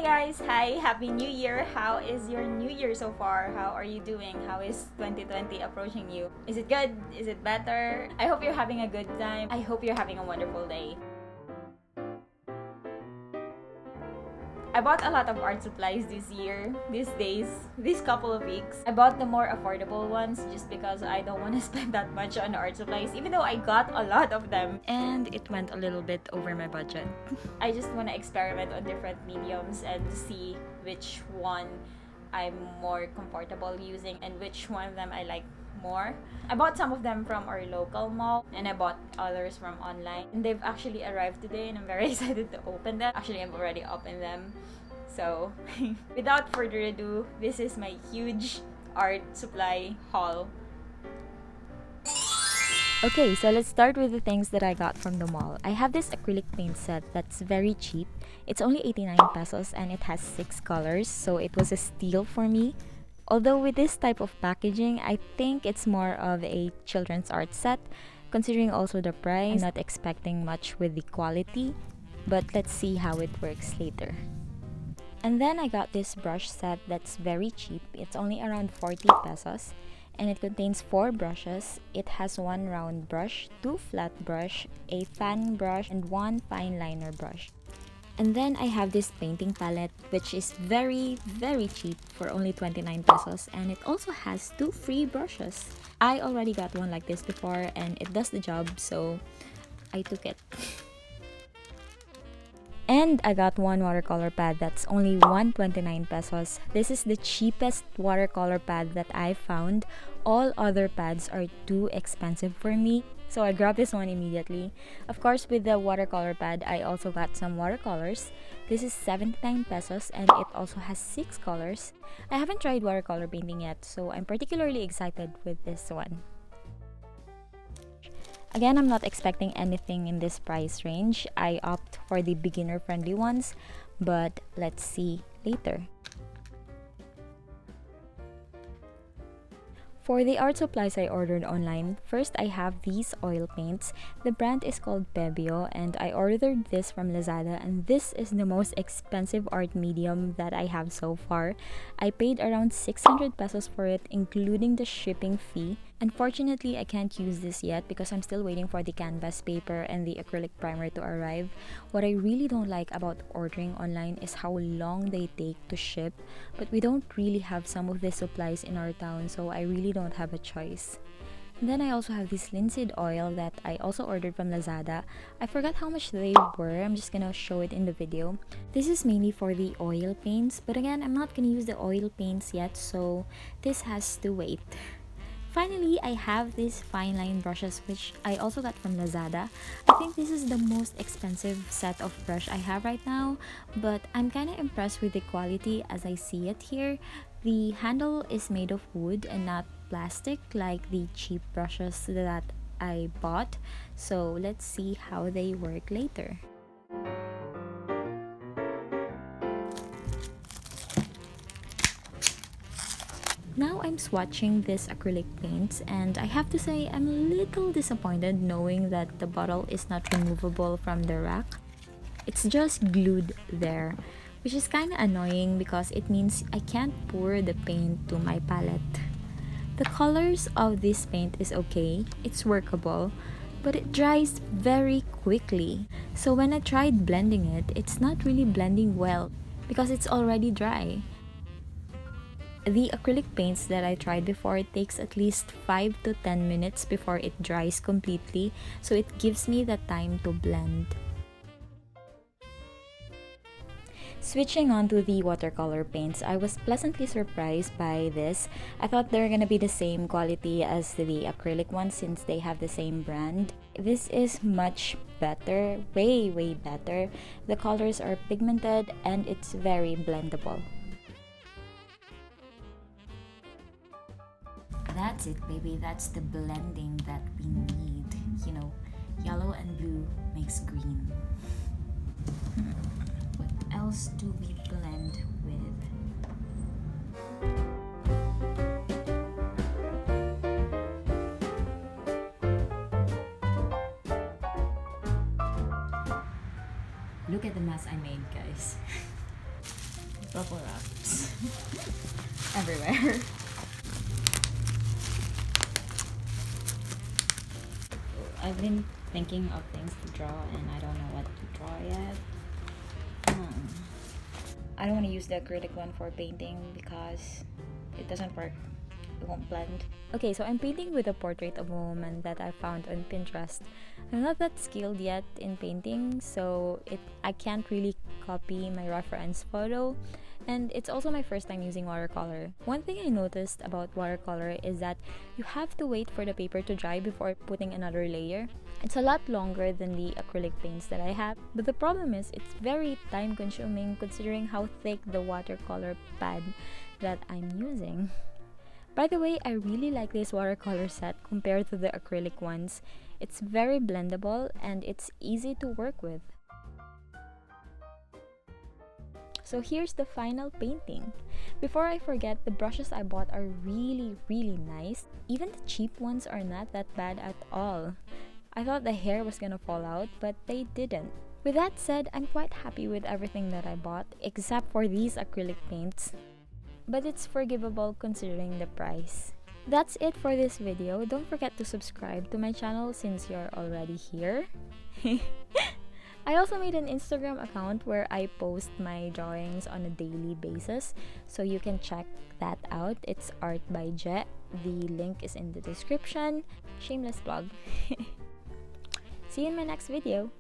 guys! Hi! Happy New Year! How is your New Year so far? How are you doing? How is 2020 approaching you? Is it good? Is it better? I hope you're having a good time. I hope you're having a wonderful day. I bought a lot of art supplies this year, these days, these couple of weeks. I bought the more affordable ones just because I don't want to spend that much on art supplies, even though I got a lot of them. And it went a little bit over my budget. I just want to experiment on different mediums and see which one I'm more comfortable using and which one of them I like more. I bought some of them from our local mall and I bought others from online. And they've actually arrived today and I'm very excited to open them. Actually, I've already opened them. So, without further ado, this is my huge art supply haul. Okay, so let's start with the things that I got from the mall. I have this acrylic paint set that's very cheap. It's only 89 pesos and it has 6 colors, so it was a steal for me. Although with this type of packaging, I think it's more of a children's art set, considering also the price. I'm not expecting much with the quality, but let's see how it works later. And then I got this brush set that's very cheap. It's only around 40 pesos. And it contains 4 brushes. It has 1 round brush, 2 flat brush, a fan brush, and 1 fine liner brush. And then I have this painting palette, which is very cheap for only 29 pesos, and it also has 2 free brushes. I already got one like this before and it does the job, so I took it. And I got one watercolor pad that's only 129 pesos. This is the cheapest watercolor pad that I found. All other pads are too expensive for me, so I grabbed this one immediately. Of course, with the watercolor pad, I also got some watercolors. This is 79 pesos and it also has 6 colors. I haven't tried watercolor painting yet, so I'm particularly excited with this one. Again, I'm not expecting anything in this price range. I opt for the beginner-friendly ones, but let's see later. For the art supplies I ordered online, first I have these oil paints. The brand is called Pebio and I ordered this from Lazada, and this is the most expensive art medium that I have so far. I paid around 600 pesos for it, including the shipping fee. Unfortunately, I can't use this yet because I'm still waiting for the canvas paper and the acrylic primer to arrive. What I really don't like about ordering online is how long they take to ship, but we don't really have some of the supplies in our town, so I really don't have a choice. And then I also have this linseed oil that I also ordered from Lazada. I forgot how much they were. I'm just gonna show it in the video. This is mainly for the oil paints, but again, I'm not gonna use the oil paints yet, so this has to wait. Finally, I have these fine line brushes, which I also got from Lazada. I think this is the most expensive set of brush I have right now, but I'm kind of impressed with the quality as I see it here. The handle is made of wood and not plastic like the cheap brushes that I bought. So let's see how they work later. Now I'm swatching this acrylic paints, and I have to say I'm a little disappointed knowing that the bottle is not removable from the rack. It's just glued there, which is kind of annoying because it means I can't pour the paint to my palette. The colors of this paint is okay, it's workable, but it dries very quickly. So when I tried blending it, it's not really blending well because it's already dry. The acrylic paints that I tried before, it takes at least 5 to 10 minutes before it dries completely, so it gives me the time to blend. Switching on to the watercolor paints, I was pleasantly surprised by this. I thought they were gonna be the same quality as the acrylic ones since they have the same brand. This is much better, way better. The colors are pigmented and it's very blendable. That's it, baby. That's the blending that we need. You know, yellow and blue makes green. What else do we blend with? Look at the mess I made, guys. bubble wraps everywhere. I've been thinking of things to draw and I don't know what to draw yet. I don't want to use the acrylic one for painting because it doesn't work. It won't blend. Okay, so I'm painting with a portrait of a woman that I found on Pinterest. I'm not that skilled yet in painting, so I can't really copy my reference photo. And it's also my first time using watercolor. One thing I noticed about watercolor is that you have to wait for the paper to dry before putting another layer. It's a lot longer than the acrylic paints that I have, but the problem is it's very time consuming considering how thick the watercolor pad that I'm using. By the way, I really like this watercolor set compared to the acrylic ones. It's very blendable and it's easy to work with. So here's the final painting. Before I forget, the brushes I bought are really nice. Even the cheap ones are not that bad at all. I thought the hair was gonna fall out, but they didn't. With that said, I'm quite happy with everything that I bought, except for these acrylic paints. But it's forgivable considering the price. That's it for this video. Don't forget to subscribe to my channel since you're already here. I also made an Instagram account where I post my drawings on a daily basis, so you can check that out. It's Art by Je. The link is in the description. Shameless plug. See you in my next video.